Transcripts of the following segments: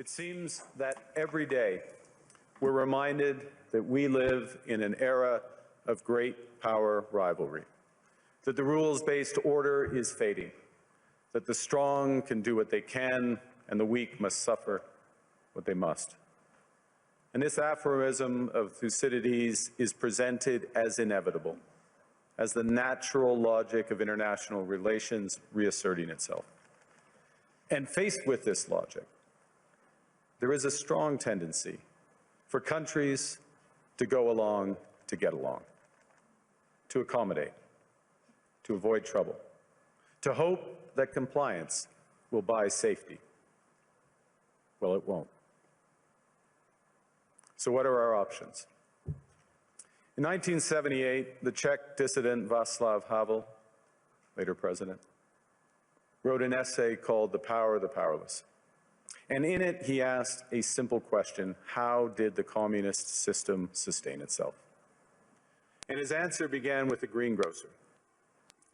It seems that every day we're reminded that we live in an era of great power rivalry, that the rules-based order is fading, that the strong can do what they can and the weak must suffer what they must. And this aphorism of Thucydides is presented as inevitable, as the natural logic of international relations reasserting itself. And faced with this logic, there is a strong tendency for countries to go along to get along, to accommodate, to avoid trouble, to hope that compliance will buy safety. Well, it won't. So what are our options? In 1978, the Czech dissident Václav Havel, later president, wrote an essay called The Power of the Powerless. And in it, he asked a simple question: how did the communist system sustain itself? And his answer began with the greengrocer.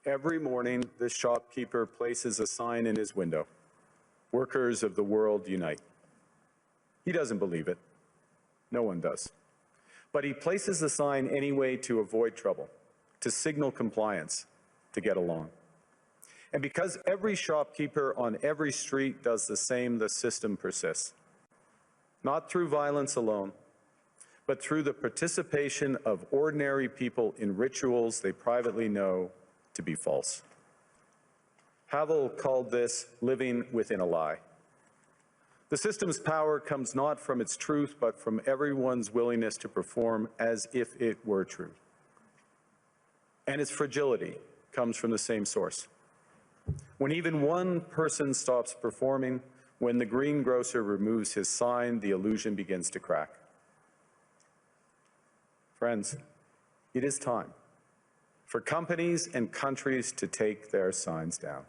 Every morning, this shopkeeper places a sign in his window: "Workers of the world unite." He doesn't believe it. No one does. But he places the sign anyway to avoid trouble, to signal compliance, to get along. And because every shopkeeper on every street does the same, the system persists. Not through violence alone, but through the participation of ordinary people in rituals they privately know to be false. Havel called this living within a lie. The system's power comes not from its truth, but from everyone's willingness to perform as if it were true. And its fragility comes from the same source. When even one person stops performing, when the greengrocer removes his sign, the illusion begins to crack. Friends, it is time for companies and countries to take their signs down.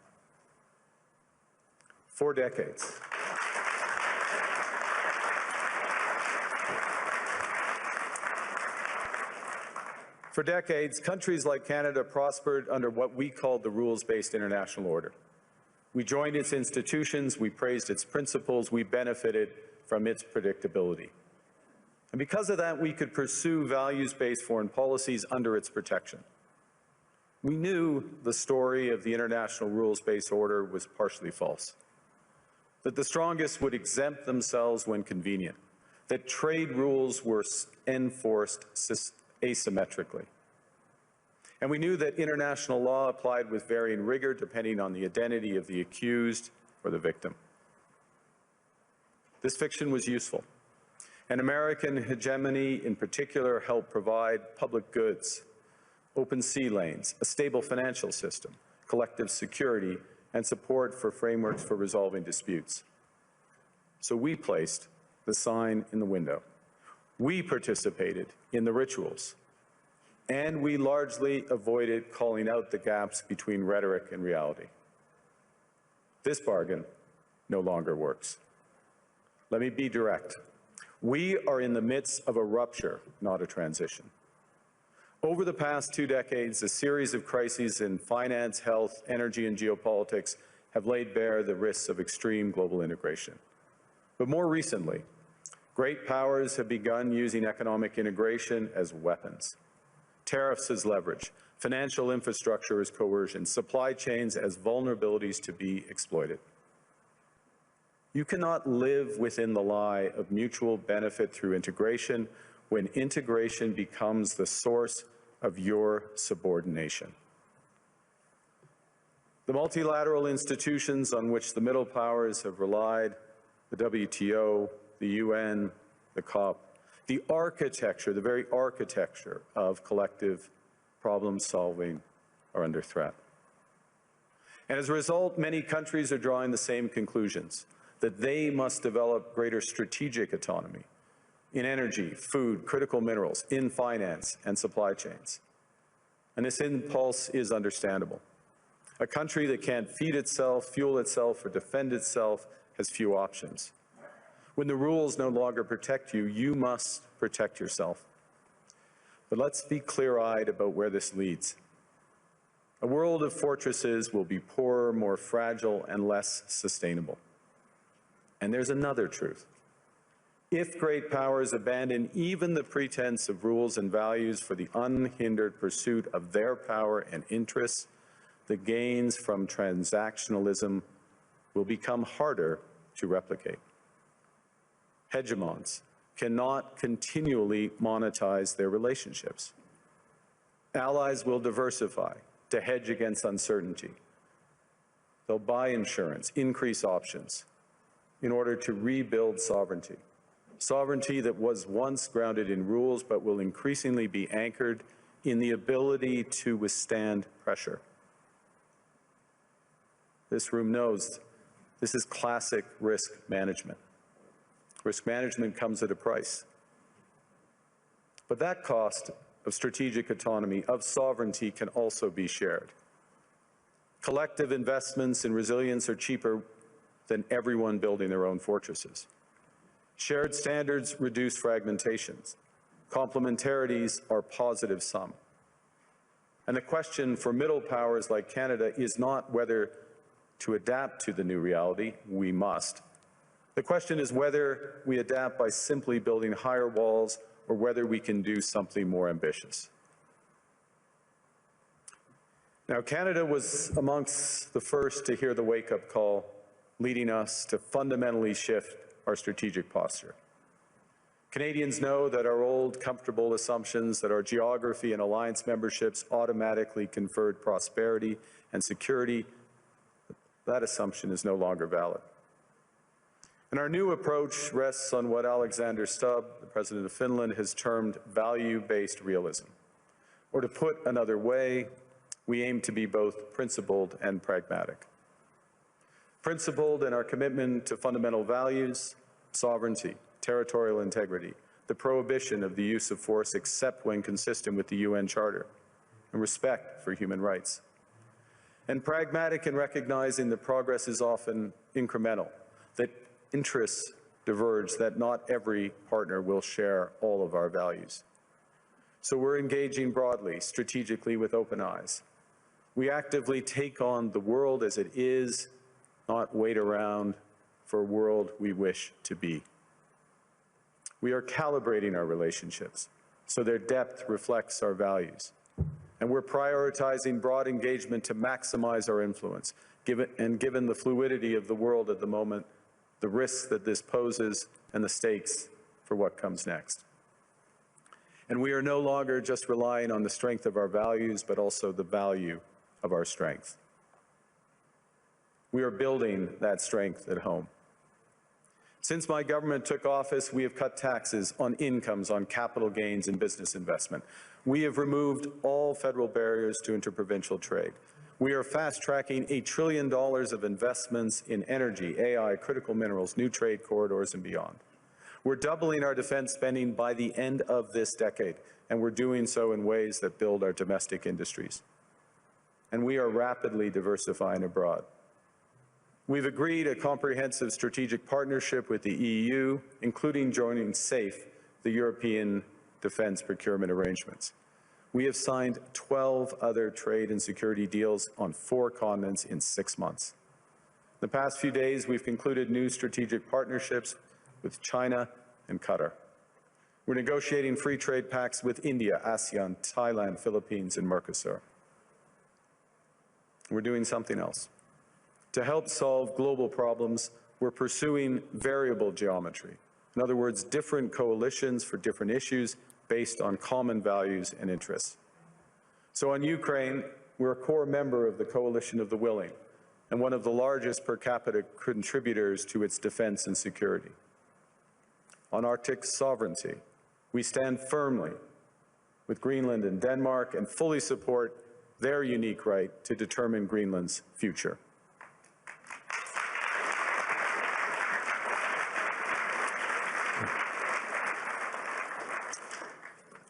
For decades, countries like Canada prospered under what we called the rules-based international order. We joined its institutions, we praised its principles, we benefited from its predictability. And because of that, we could pursue values-based foreign policies under its protection. We knew the story of the international rules-based order was partially false, that the strongest would exempt themselves when convenient, that trade rules were enforced asymmetrically. And we knew that international law applied with varying rigor depending on the identity of the accused or the victim. This fiction was useful, and American hegemony in particular helped provide public goods, open sea lanes, a stable financial system, collective security, and support for frameworks for resolving disputes. So we placed the sign in the window. We participated in the rituals, and we largely avoided calling out the gaps between rhetoric and reality. This bargain no longer works. Let me be direct. We are in the midst of a rupture, not a transition. Over the past 2 decades, a series of crises in finance, health, energy, and geopolitics have laid bare the risks of extreme global integration. But more recently, great powers have begun using economic integration as weapons. Tariffs as leverage, financial infrastructure as coercion, supply chains as vulnerabilities to be exploited. You cannot live within the lie of mutual benefit through integration when integration becomes the source of your subordination. The multilateral institutions on which the middle powers have relied, the WTO, the UN, the COP, the architecture, the very architecture of collective problem solving are under threat. And as a result, many countries are drawing the same conclusions, that they must develop greater strategic autonomy in energy, food, critical minerals, in finance and supply chains. And this impulse is understandable. A country that can't feed itself, fuel itself, or defend itself has few options. When the rules no longer protect you, you must protect yourself. But let's be clear-eyed about where this leads. A world of fortresses will be poorer, more fragile, and less sustainable. And there's another truth. If great powers abandon even the pretense of rules and values for the unhindered pursuit of their power and interests, the gains from transactionalism will become harder to replicate. Hegemons cannot continually monetize their relationships. Allies will diversify to hedge against uncertainty. They'll buy insurance, increase options in order to rebuild sovereignty. Sovereignty that was once grounded in rules but will increasingly be anchored in the ability to withstand pressure. This room knows this is classic risk management. Risk management comes at a price. But that cost of strategic autonomy, of sovereignty, can also be shared. Collective investments in resilience are cheaper than everyone building their own fortresses. Shared standards reduce fragmentations. Complementarities are positive sum. And the question for middle powers like Canada is not whether to adapt to the new reality. We must. The question is whether we adapt by simply building higher walls or whether we can do something more ambitious. Now, Canada was amongst the first to hear the wake-up call, leading us to fundamentally shift our strategic posture. Canadians know that our old, comfortable assumptions that our geography and alliance memberships automatically conferred prosperity and security, that assumption is no longer valid. And our new approach rests on what Alexander Stubb, the President of Finland, has termed value-based realism. Or to put another way, we aim to be both principled and pragmatic. Principled in our commitment to fundamental values, sovereignty, territorial integrity, the prohibition of the use of force except when consistent with the UN Charter, and respect for human rights. And pragmatic in recognizing that progress is often incremental, that interests diverge, that not every partner will share all of our values. So we're engaging broadly, strategically, with open eyes. We actively take on the world as it is, not wait around for a world we wish to be. We are calibrating our relationships so their depth reflects our values. And we're prioritizing broad engagement to maximize our influence, given the fluidity of the world at the moment, the risks that this poses, and the stakes for what comes next. And we are no longer just relying on the strength of our values, but also the value of our strength. We are building that strength at home. Since my government took office, we have cut taxes on incomes, on capital gains, and business investment. We have removed all federal barriers to interprovincial trade. We are fast-tracking $1 trillion of investments in energy, AI, critical minerals, new trade corridors, and beyond. We're doubling our defense spending by the end of this decade, and we're doing so in ways that build our domestic industries. And we are rapidly diversifying abroad. We've agreed a comprehensive strategic partnership with the EU, including joining SAFE, the European Defence Procurement Arrangements. We have signed 12 other trade and security deals on 4 continents in 6 months. In the past few days, we've concluded new strategic partnerships with China and Qatar. We're negotiating free trade pacts with India, ASEAN, Thailand, Philippines, and Mercosur. We're doing something else. To help solve global problems, we're pursuing variable geometry. In other words, different coalitions for different issues based on common values and interests. So on Ukraine, we're a core member of the Coalition of the Willing and one of the largest per capita contributors to its defense and security. On Arctic sovereignty, we stand firmly with Greenland and Denmark and fully support their unique right to determine Greenland's future.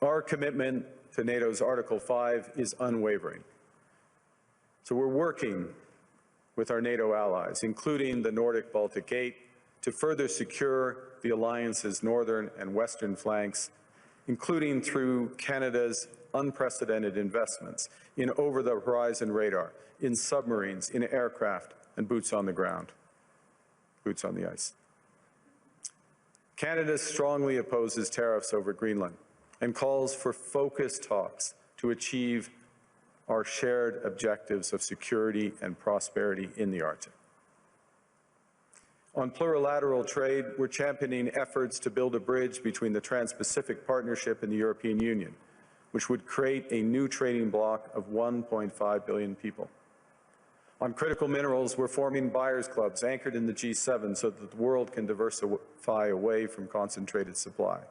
Our commitment to NATO's Article 5 is unwavering. So we're working with our NATO allies, including the Nordic-Baltic Gate, to further secure the alliance's northern and western flanks, including through Canada's unprecedented investments in over-the-horizon radar, in submarines, in aircraft, and boots on the ground, boots on the ice. Canada strongly opposes tariffs over Greenland and calls for focused talks to achieve our shared objectives of security and prosperity in the Arctic. On plurilateral trade, we're championing efforts to build a bridge between the Trans-Pacific Partnership and the European Union, which would create a new trading bloc of 1.5 billion people. On critical minerals, we're forming buyers' clubs anchored in the G7 so that the world can diversify away from concentrated supply.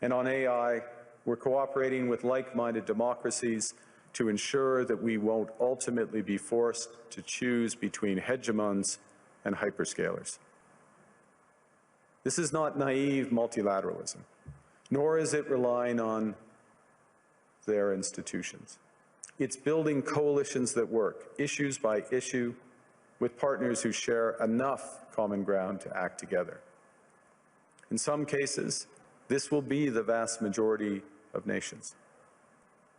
And on AI, we're cooperating with like-minded democracies to ensure that we won't ultimately be forced to choose between hegemons and hyperscalers. This is not naive multilateralism, nor is it relying on their institutions. It's building coalitions that work, issues by issue, with partners who share enough common ground to act together. In some cases, this will be the vast majority of nations.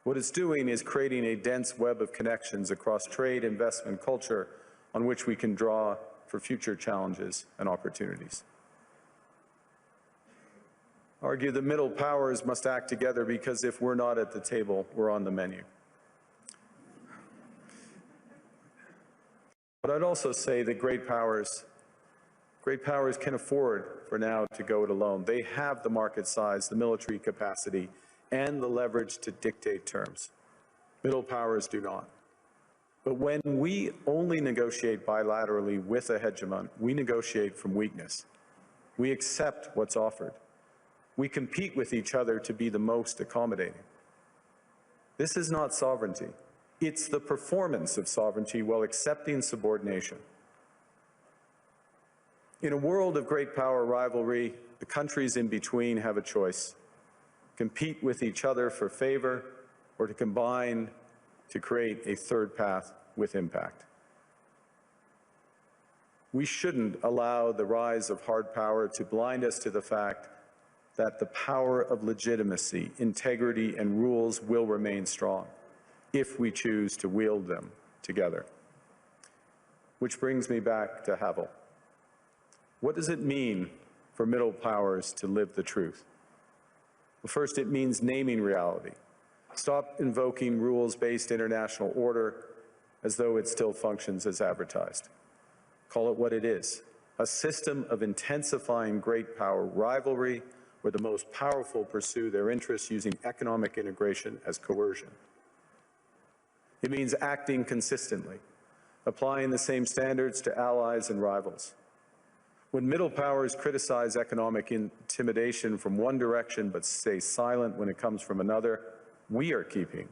What it's doing is creating a dense web of connections across trade, investment, culture, on which we can draw for future challenges and opportunities. Argue the middle powers must act together because if we're not at the table, we're on the menu. But I'd also say that great powers can afford for now to go it alone. They have the market size, the military capacity, and the leverage to dictate terms. Middle powers do not. But when we only negotiate bilaterally with a hegemon, we negotiate from weakness. We accept what's offered. We compete with each other to be the most accommodating. This is not sovereignty. It's the performance of sovereignty while accepting subordination. In a world of great power rivalry, the countries in between have a choice: compete with each other for favor, or to combine to create a third path with impact. We shouldn't allow the rise of hard power to blind us to the fact that the power of legitimacy, integrity, and rules will remain strong if we choose to wield them together. Which brings me back to Havel. What does it mean for middle powers to live the truth? Well, first, it means naming reality. Stop invoking rules-based international order as though it still functions as advertised. Call it what it is: a system of intensifying great power rivalry where the most powerful pursue their interests using economic integration as coercion. It means acting consistently, applying the same standards to allies and rivals. When middle powers criticize economic intimidation from one direction but stay silent when it comes from another, we are keeping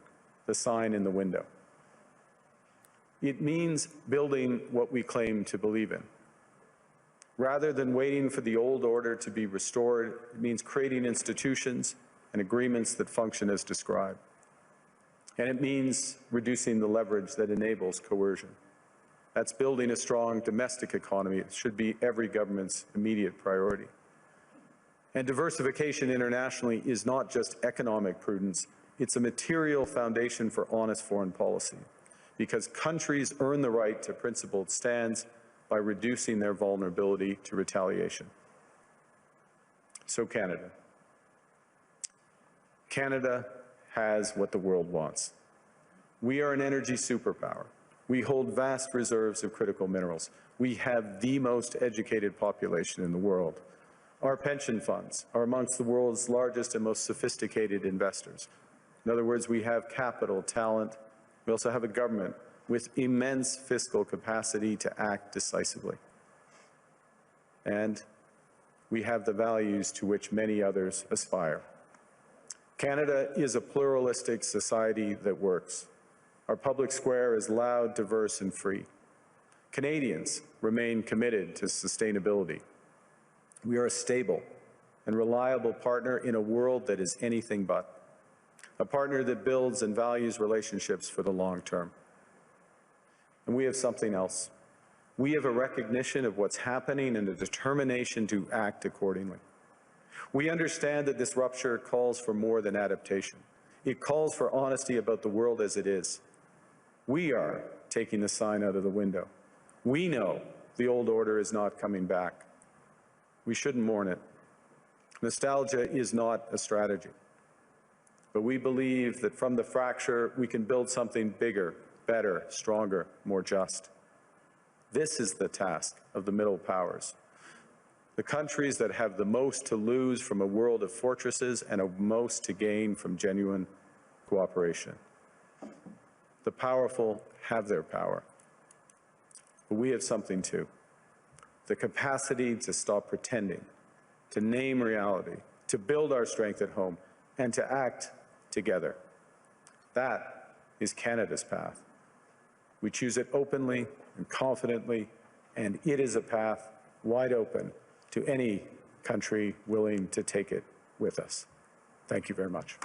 the sign in the window. It means building what we claim to believe in. Rather than waiting for the old order to be restored, it means creating institutions and agreements that function as described. And it means reducing the leverage that enables coercion. That's building a strong domestic economy. It should be every government's immediate priority. And diversification internationally is not just economic prudence, it's a material foundation for honest foreign policy, because countries earn the right to principled stands by reducing their vulnerability to retaliation. So Canada. Canada has what the world wants. We are an energy superpower. We hold vast reserves of critical minerals. We have the most educated population in the world. Our pension funds are amongst the world's largest and most sophisticated investors. In other words, we have capital, talent. We also have a government with immense fiscal capacity to act decisively. And we have the values to which many others aspire. Canada is a pluralistic society that works. Our public square is loud, diverse, and free. Canadians remain committed to sustainability. We are a stable and reliable partner in a world that is anything but. A partner that builds and values relationships for the long term. And we have something else. We have a recognition of what's happening and a determination to act accordingly. We understand that this rupture calls for more than adaptation. It calls for honesty about the world as it is. We are taking the sign out of the window. We know the old order is not coming back. We shouldn't mourn it. Nostalgia is not a strategy, but we believe that from the fracture, we can build something bigger, better, stronger, more just. This is the task of the middle powers. The countries that have the most to lose from a world of fortresses and the most to gain from genuine cooperation. The powerful have their power, but we have something too. The capacity to stop pretending, to name reality, to build our strength at home, and to act together. That is Canada's path. We choose it openly and confidently, and it is a path wide open to any country willing to take it with us. Thank you very much.